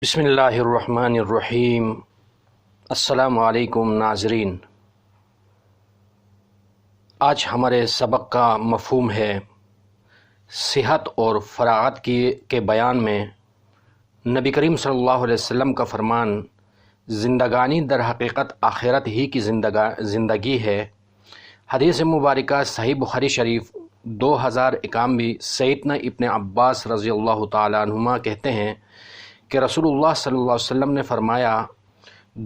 بسم اللہ الرحمن الرحیم۔ السلام علیکم ناظرین، آج ہمارے سبق کا مفہوم ہے صحت اور فراغت کے بیان میں نبی کریم صلی اللہ علیہ وسلم کا فرمان زندگانی در حقیقت آخرت ہی کی زندگی ہے۔ حدیث مبارکہ صحیح بخاری شریف 2091 سیدنا ابن عباس رضی اللہ تعالیٰ عنہما کہتے ہیں کہ رسول اللہ صلی اللہ علیہ وسلم نے فرمایا،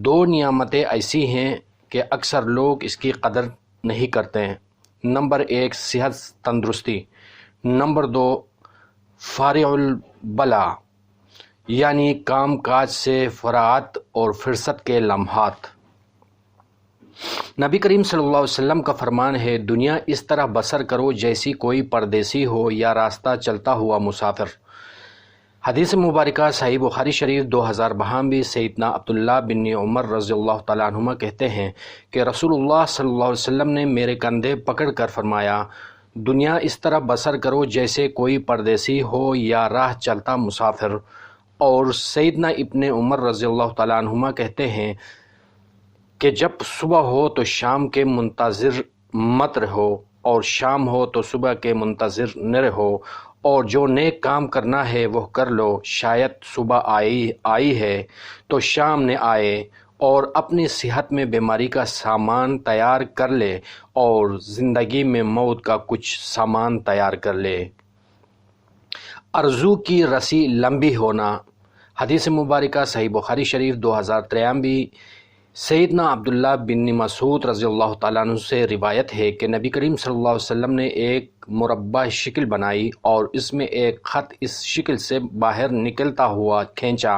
دو نعمتیں ایسی ہیں کہ اکثر لوگ اس کی قدر نہیں کرتے ہیں۔ نمبر 1 صحت تندرستی، نمبر 2 فارغ البلا یعنی کام کاج سے فراغت اور فرصت کے لمحات۔ نبی کریم صلی اللہ علیہ وسلم کا فرمان ہے، دنیا اس طرح بسر کرو جیسی کوئی پردیسی ہو یا راستہ چلتا ہوا مسافر۔ حدیث مبارکہ صحیح بخاری شریف 2092 سیدنا عبداللہ بن عمر رضی اللہ تعالیٰ عنہما کہتے ہیں کہ رسول اللہ صلی اللہ علیہ وسلم نے میرے کندھے پکڑ کر فرمایا، دنیا اس طرح بسر کرو جیسے کوئی پردیسی ہو یا راہ چلتا مسافر۔ اور سیدنا ابن عمر رضی اللہ تعالیٰ عنہما کہتے ہیں کہ جب صبح ہو تو شام کے منتظر مت رہو، اور شام ہو تو صبح کے منتظر نہ رہو، اور جو نیک کام کرنا ہے وہ کر لو، شاید صبح آئی ہے تو شام نہ آئے، اور اپنی صحت میں بیماری کا سامان تیار کر لے اور زندگی میں موت کا کچھ سامان تیار کر لے۔ آرزو کی رسی لمبی ہونا۔ حدیث مبارکہ صحیح بخاری شریف 2093 سیدنا عبداللہ بن مسعود رضی اللہ تعالیٰ عنہ سے روایت ہے کہ نبی کریم صلی اللہ علیہ وسلم نے ایک مربع شکل بنائی اور اس میں ایک خط اس شکل سے باہر نکلتا ہوا کھینچا،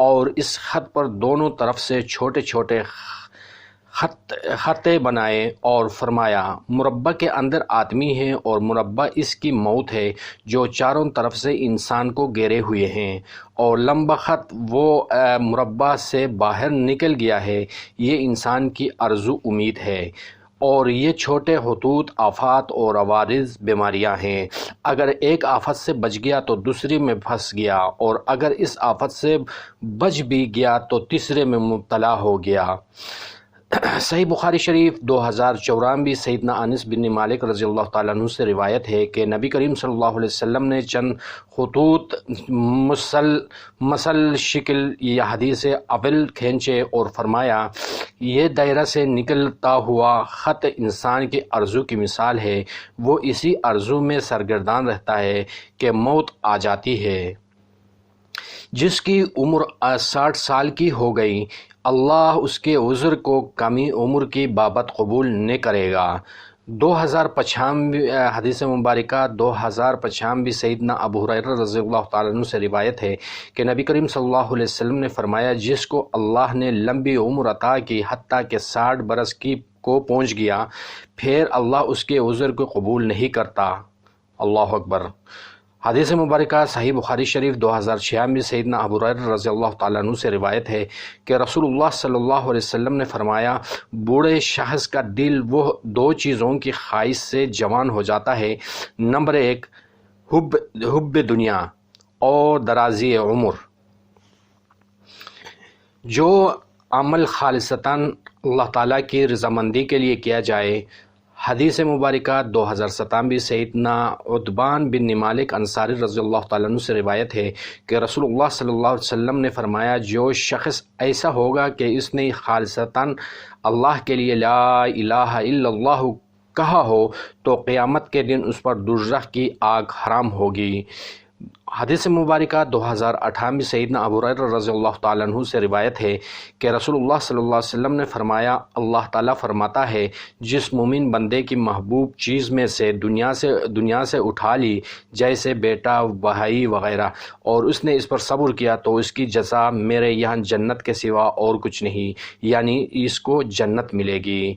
اور اس خط پر دونوں طرف سے چھوٹے چھوٹے خطے بنائے اور فرمایا، مربع کے اندر آدمی ہے اور مربع اس کی موت ہے جو چاروں طرف سے انسان کو گھیرے ہوئے ہیں، اور لمبا خط وہ مربع سے باہر نکل گیا ہے، یہ انسان کی آرزو امید ہے، اور یہ چھوٹے خطوط آفات اور عوارض بیماریاں ہیں۔ اگر ایک آفت سے بچ گیا تو دوسری میں پھنس گیا، اور اگر اس آفت سے بچ بھی گیا تو تیسرے میں مبتلا ہو گیا۔ صحیح بخاری شریف 2094 سیدنا انس بن مالک رضی اللہ تعالیٰ عنہ سے روایت ہے کہ نبی کریم صلی اللہ علیہ وسلم نے چند خطوط مسل شکل یا حدیث اول کھینچے اور فرمایا، یہ دائرہ سے نکلتا ہوا خط انسان کی آرزو کی مثال ہے، وہ اسی آرزو میں سرگردان رہتا ہے کہ موت آ جاتی ہے۔ جس کی عمر 60 سال کی ہو گئی، اللہ اس کے عذر کو کمی عمر کی بابت قبول نہ کرے گا۔ 2095 حدیث مبارکہ 2095 سیدنا ابو ہریرہ رضی اللہ تعالیٰ عنہ سے روایت ہے کہ نبی کریم صلی اللہ علیہ وسلم نے فرمایا، جس کو اللہ نے لمبی عمر عطا کی حتیٰ کہ 60 برس کو پہنچ گیا، پھر اللہ اس کے عذر کو قبول نہیں کرتا۔ اللہ اکبر۔ حدیث مبارکہ صحیح بخاری شریف 2096 سیدنا ابو ہریرہ رضی اللہ تعالیٰ عنہ سے روایت ہے کہ رسول اللہ صلی اللہ علیہ وسلم نے فرمایا، بوڑھے شخص کا دل وہ دو چیزوں کی خواہش سے جوان ہو جاتا ہے، نمبر 1 حب دنیا اور درازی عمر۔ جو عمل خالصتاً اللہ تعالیٰ کی رضامندی کے لیے کیا جائے۔ حدیث مبارکہ 2097 سیدنا عتبان بن مالک انصاری رضی اللہ تعالیٰ عنہ سے روایت ہے کہ رسول اللہ صلی اللہ علیہ وسلم نے فرمایا، جو شخص ایسا ہوگا کہ اس نے خالصتاً اللہ کے لیے لا الہ الا اللہ کہا ہو تو قیامت کے دن اس پر دوزخ کی آگ حرام ہوگی۔ حدیث مبارکہ 2098 سیدنا ابو ہریرہ رضی اللہ تعالیٰ عنہ سے روایت ہے کہ رسول اللہ صلی اللہ علیہ وسلم نے فرمایا، اللہ تعالیٰ فرماتا ہے، جس مومن بندے کی محبوب چیز میں سے دنیا سے اٹھا لی، جیسے بیٹا، بھائی وغیرہ، اور اس نے اس پر صبر کیا تو اس کی جزا میرے یہاں جنت کے سوا اور کچھ نہیں، یعنی اس کو جنت ملے گی۔